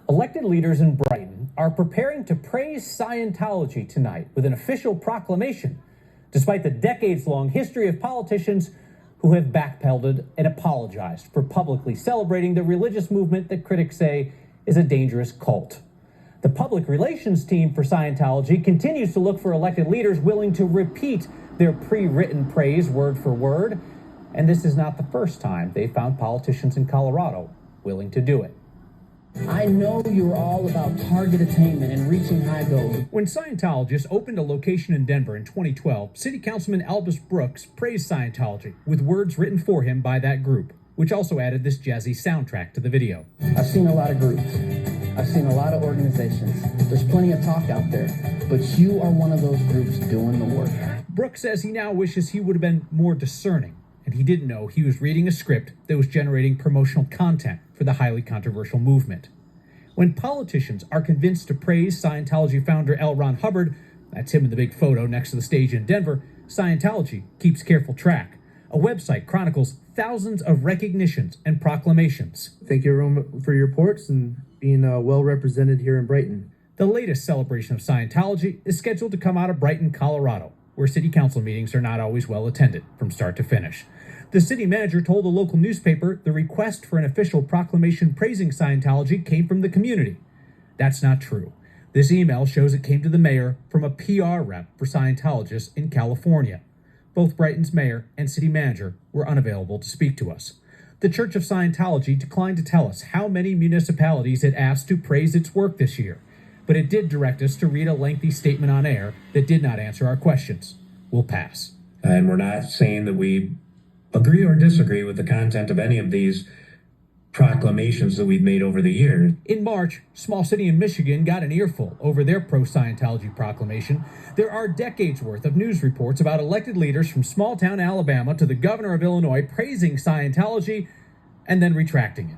Elected leaders in Brighton are preparing to praise Scientology tonight with an official proclamation, despite the decades-long history of politicians who have backpedaled and apologized for publicly celebrating the religious movement that critics say is a dangerous cult. The public relations team for Scientology continues to look for elected leaders willing to repeat their pre-written praise word for word, and this is not the first time they found politicians in Colorado willing to do it. I know you're all about target attainment and reaching high goals. When Scientologists opened a location in Denver in 2012, City Councilman Albus Brooks praised Scientology with words written for him by that group, which also added this jazzy soundtrack to the video. I've seen a lot of groups. I've seen a lot of organizations. There's plenty of talk out there, but you are one of those groups doing the work. Brooks says he now wishes he would have been more discerning, and he didn't know he was reading a script that was generating promotional content for the highly controversial movement. When politicians are convinced to praise Scientology founder L. Ron Hubbard, that's him in the big photo next to the stage in Denver, Scientology keeps careful track. A website chronicles thousands of recognitions and proclamations. Thank you, everyone, for your reports and being well represented here in Brighton. The latest celebration of Scientology is scheduled to come out of Brighton, Colorado, where city council meetings are not always well attended from start to finish. The city manager told a local newspaper the request for an official proclamation praising Scientology came from the community. That's not true. This email shows it came to the mayor from a PR rep for Scientologists in California. Both Brighton's mayor and city manager were unavailable to speak to us. The Church of Scientology declined to tell us how many municipalities it asked to praise its work this year, but it did direct us to read a lengthy statement on air that did not answer our questions. We'll pass. And we're not saying that we agree or disagree with the content of any of these proclamations that we've made over the years. In March, small city in Michigan got an earful over their pro-Scientology proclamation. There are decades worth of news reports about elected leaders from small town Alabama to the governor of Illinois praising Scientology and then retracting it.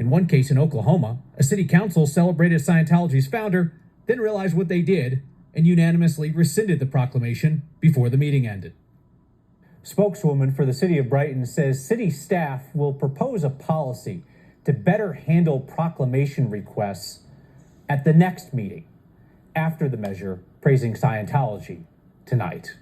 In one case in Oklahoma, a city council celebrated Scientology's founder, then realized what they did and unanimously rescinded the proclamation before the meeting ended. Spokeswoman for the city of Brighton says city staff will propose a policy to better handle proclamation requests at the next meeting after the measure praising Scientology tonight.